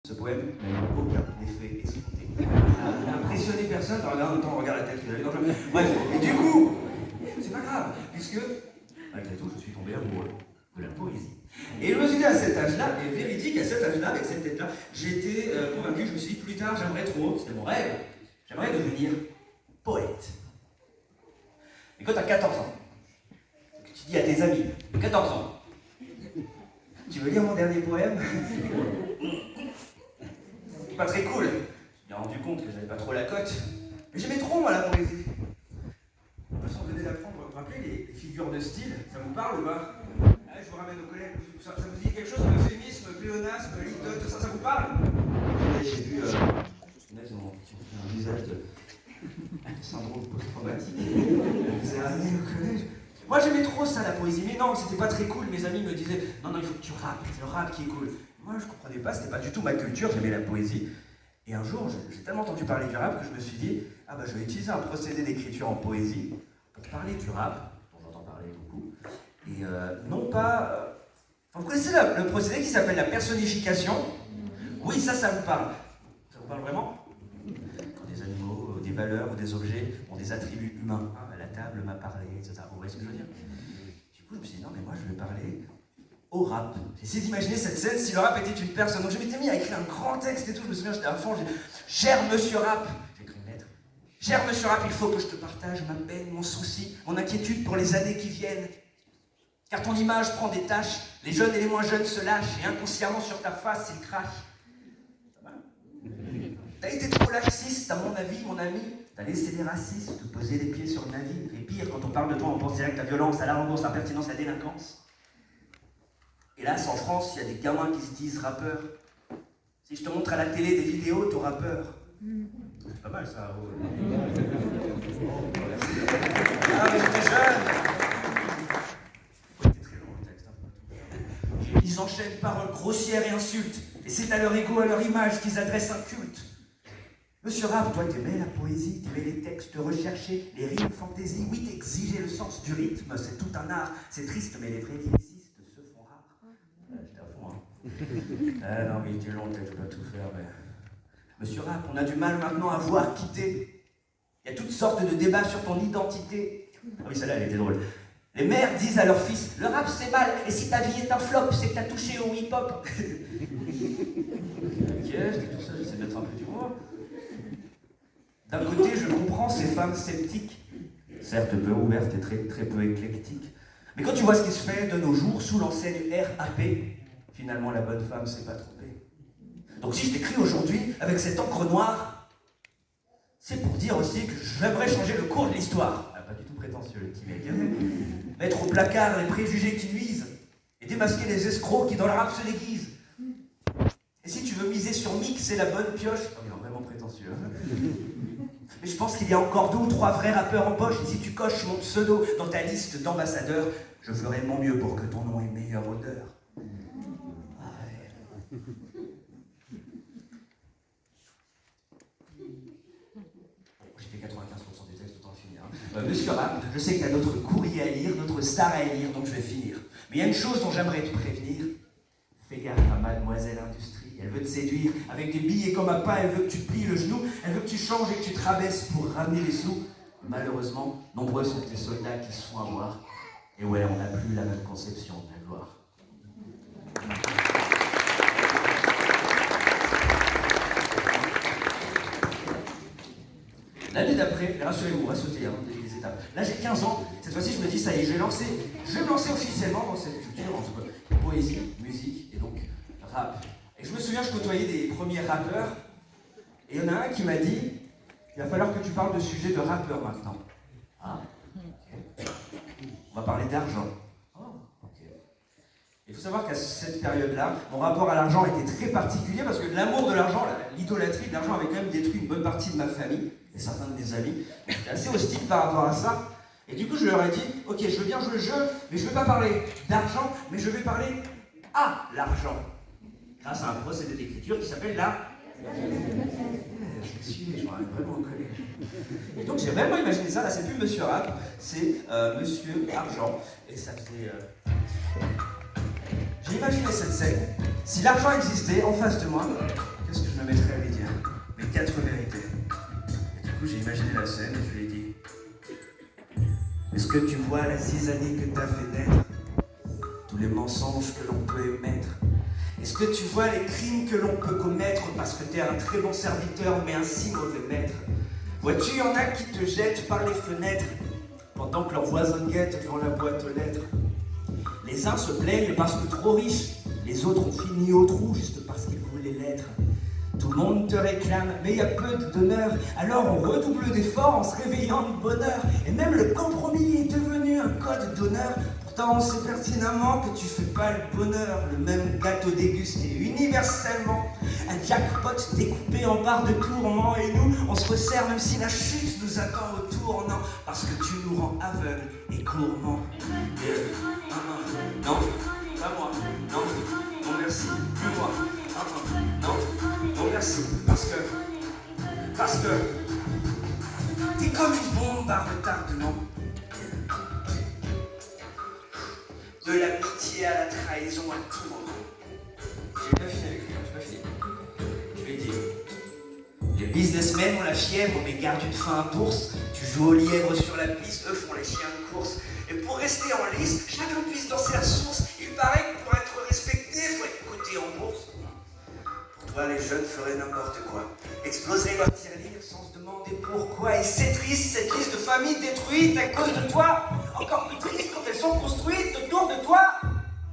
Ce poème n'a eu aucun effet escompté. N'a impressionné personne. Alors là, en même temps, on regarde la tête qu'il avait dans le jeu. Bref, et du coup, c'est pas grave, puisque, malgré tout, je suis tombé amoureux de la poésie. Et je me suis dit à cet âge-là, et véridique, à cet âge-là, avec cette tête-là, j'étais convaincu, je me suis dit, plus tard, j'aimerais trop, c'était mon rêve, j'aimerais devenir poète. Et quand tu as 14 ans, que tu dis à tes amis, 14 ans, tu veux lire mon dernier poème? C'est pas très cool. Je me suis rendu compte que j'avais pas trop la cote. Mais j'aimais trop, moi, la poésie. De toute façon, venez d'apprendre, vous vous rappelez les figures de style? Ça vous parle ou pas? Allez, je vous ramène au collège. Ça vous dit quelque chose? Euphémisme, pléonasme, litote, tout ça, ça vous parle? J'ai vu un visage de syndrome post-traumatique. Vous ramené au collège. Moi, j'aimais trop ça, la poésie. Mais non, c'était pas très cool. Mes amis me disaient, non, il faut que tu rappes. C'est le rap qui est cool. Moi, je comprenais pas, c'était pas du tout ma culture, j'aimais la poésie. Et un jour, j'ai tellement entendu parler du rap que je me suis dit, ah bah je vais utiliser un procédé d'écriture en poésie pour parler du rap, dont j'entends parler beaucoup. Et non pas... vous connaissez le procédé qui s'appelle la personnification? Oui, ça vous parle. Ça vous parle vraiment? Quand des animaux, des valeurs ou des objets ont des attributs humains. Ah, la table m'a parlé, etc. Vous voyez ce que je veux dire? Du coup, je me suis dit, non mais moi je vais parler au rap. J'ai essayé d'imaginer cette scène si le rap était une personne. Donc je m'étais mis à écrire un grand texte et tout. Je me souviens, j'étais à fond. J'ai dit, cher monsieur rap. J'ai écrit une lettre. Cher monsieur rap, il faut que je te partage ma peine, mon souci, mon inquiétude pour les années qui viennent. Car ton image prend des taches. Les jeunes et les moins jeunes se lâchent. Et inconsciemment sur ta face, ils crachent. Ça va? T'as été trop laxiste, à mon avis, mon ami. T'as laissé les racistes te poser les pieds sur le navire. Et pire, quand on parle de toi, on pense direct à la violence, à l'arrogance, l'impertinence, la délinquance. Hélas, en France, il y a des gamins qui se disent rappeurs. Si je te montre à la télé des vidéos, t'auras peur. C'est pas mal ça. Ah, mais j'étais jeune. C'était très long le texte. Ils enchaînent paroles grossières et insultes. Et c'est à leur ego, à leur image qu'ils adressent un culte. Monsieur Rap, toi t'aimais la poésie, t'aimais les textes recherchés, les rimes fantaisie. Oui, t'exigeais le sens du rythme, c'est tout un art. C'est triste, mais les vrais lyricistes se font rares. J'étais à fond, hein. Ah non, mais il était long, je dois tout faire, mais... Monsieur Rap, on a du mal maintenant à voir quitter. Il y a toutes sortes de débats sur ton identité. Ah oui, celle-là, elle était drôle. Les mères disent à leur fils, le rap c'est mal, et si ta vie est un flop, c'est que t'as touché au hip-hop. Ok, j'étais tout seul, j'essaie de mettre un peu d'humour. D'un côté, je comprends ces femmes sceptiques, certes peu ouvertes et très peu éclectiques. Mais quand tu vois ce qui se fait de nos jours sous l'enseigne RAP, finalement la bonne femme s'est pas trompée. Donc si je t'écris aujourd'hui avec cette encre noire, c'est pour dire aussi que j'aimerais changer le cours de l'histoire. Ah, pas du tout prétentieux le petit mec. Mettre au placard les préjugés qui nuisent et démasquer les escrocs qui dans le rap se déguisent. Et si tu veux miser sur Mick, c'est la bonne pioche. Oh, il est vraiment prétentieux. Hein. Mais je pense qu'il y a encore 2 ou 3 vrais rappeurs en poche. Et si tu coches mon pseudo dans ta liste d'ambassadeurs, je ferai de mon mieux pour que ton nom ait meilleure odeur. Ah ouais. J'ai fait 95% des textes, autant finir. Monsieur Rap, je sais que tu as d'autres courriers à lire, d'autres stars à lire, donc je vais finir. Mais il y a une chose dont j'aimerais te prévenir. Fais gaffe à Mademoiselle Industrie. Elle veut te séduire avec des billets comme un pas, elle veut que tu te plies le genou, elle veut que tu changes et que tu te rabaisses pour ramener les sous. Malheureusement, nombreux sont les soldats qui se font avoir. Et ouais, on n'a plus la même conception de la gloire. L'année d'après, rassurez-vous, on va sauter des étapes. Là j'ai 15 ans, cette fois-ci je me dis ça y est, je vais me lancer officiellement dans cette culture entre poésie, musique et donc rap. Et je me souviens, je côtoyais des premiers rappeurs, et il y en a un qui m'a dit, il va falloir que tu parles de sujets de rappeurs maintenant. Ah, ok. On va parler d'argent. Oh, ok. Il faut savoir qu'à cette période-là, mon rapport à l'argent était très particulier parce que l'amour de l'argent, l'idolâtrie de l'argent avait quand même détruit une bonne partie de ma famille et certains de mes amis. J'étais assez hostile par rapport à ça. Et du coup, je leur ai dit, ok, je veux bien jouer le jeu, mais je ne veux pas parler d'argent, mais je vais parler à l'argent. Grâce à un procédé d'écriture qui s'appelle la... Je suis je m'en rappelle vraiment au collège. Et donc j'ai vraiment imaginé ça, là c'est plus Monsieur Rap, c'est Monsieur Argent. Et ça faisait... J'ai imaginé cette scène, si l'argent existait en face de moi, coup, j'ai imaginé la scène et je lui ai dit: est-ce que tu vois la zizanie que t'as fait naître? Tous les mensonges que l'on peut émettre? Est-ce que tu vois les crimes que l'on peut commettre parce que t'es un très bon serviteur mais un si mauvais maître? Vois-tu, y en a qui te jettent par les fenêtres pendant que leurs voisins guettent devant la boîte aux lettres. Les uns se plaignent parce que trop riches, les autres ont fini au trou juste parce qu'ils voulaient l'être. Tout le monde te réclame, mais il y a peu de donneurs. Alors on redouble d'efforts en se réveillant de bonheur. Et même le compromis est devenu un code d'honneur. Pourtant on sait pertinemment que tu fais pas le bonheur. Le même gâteau dégusté universellement. Un jackpot découpé en barres de tourment. Et nous, on se resserre même si la chute nous attend au tournant. Parce que tu nous rends aveugles et gourmands. Non, pas moi. Non, non merci, plus moi. Non, non merci. Parce que t'es comme une bombe à retardement. De l'amitié à la trahison à tout moment. J'ai pas fini avec lui, j'ai pas fini. Je lui ai dit: les businessmen ont la fièvre, mais gardent une faim à bourse. Tu joues au lièvre sur la piste, eux font les chiens de course. Et pour rester en lice, chacun puisse danser la source. Il paraît que pour être respecté, faut être coté en bourse. Pour toi, les jeunes feraient n'importe quoi. Exploseraient leur tirelire sans se demander pourquoi. Et c'est triste, cette liste de familles détruites à cause de toi. Encore plus triste quand elles sont construites autour de toi.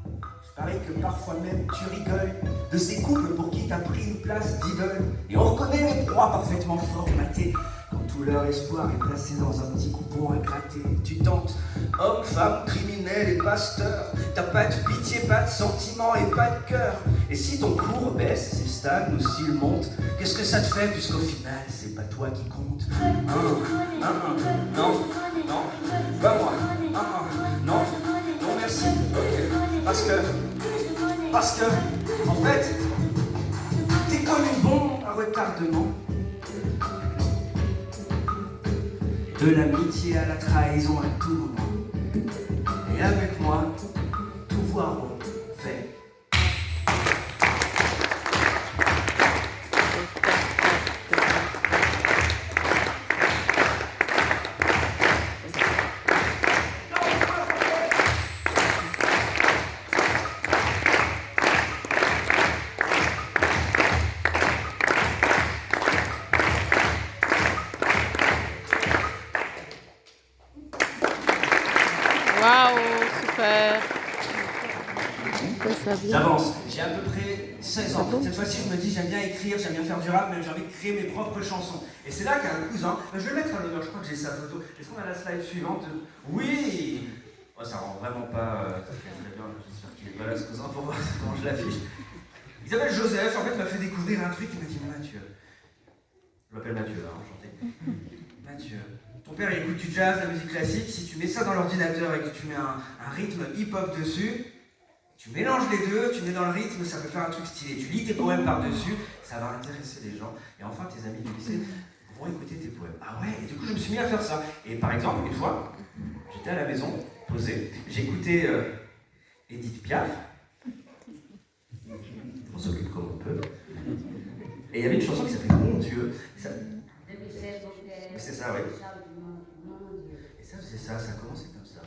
Il paraît que parfois même tu rigoles de ces couples pour qui t'as pris une place d'idole. Et on reconnaît les proies parfaitement formatées quand tout leur espoir est placé dans un petit coupon à gratter. Tu tentes hommes, femmes, criminels et pasteurs. T'as pas de pitié, pas de sentiment et pas de cœur. Et si ton cours baisse, s'il stagne ou s'il monte, qu'est-ce que ça te fait puisqu'au final c'est pas toi qui compte? Non, non, pas moi. Non, non merci. Ok. Parce que, en fait, t'es comme une bombe à retardement. De l'amitié à la trahison à tout moment. Et avec moi, tout voir rond fait. Waouh, super. J'avance, j'ai à peu près 16 ans. Cette fois-ci, je me dis, j'aime bien écrire, j'aime bien faire du rap, mais j'ai envie de créer mes propres chansons. Et c'est là qu'un cousin, je vais le mettre à l'honneur, je crois que j'ai sa photo. Est-ce qu'on a la slide suivante? Oui. Oh, ça rend vraiment pas très bien, j'espère qu'il est pas là ce cousin pour voir comment je l'affiche. Il s'appelle Joseph, en fait, il m'a fait découvrir un truc, il m'a dit: Mathieu. Je m'appelle Mathieu, là, enchanté. Mathieu. Ton père il écoute du jazz, la musique classique, si tu mets ça dans l'ordinateur et que tu mets un rythme hip-hop dessus, tu mélanges les deux, tu mets dans le rythme, ça peut faire un truc stylé. Tu lis tes poèmes par-dessus, ça va intéresser les gens. Et enfin, tes amis du lycée vont écouter tes poèmes. Ah ouais, et du coup, je me suis mis à faire ça. Et par exemple, une fois, j'étais à la maison, posé, j'écoutais Edith Piaf. On s'occupe comme on peut. Et il y avait une chanson qui s'appelait Mon Dieu. Ça... C'est ça, oui. Et ça faisait ça, ça a commencé comme ça.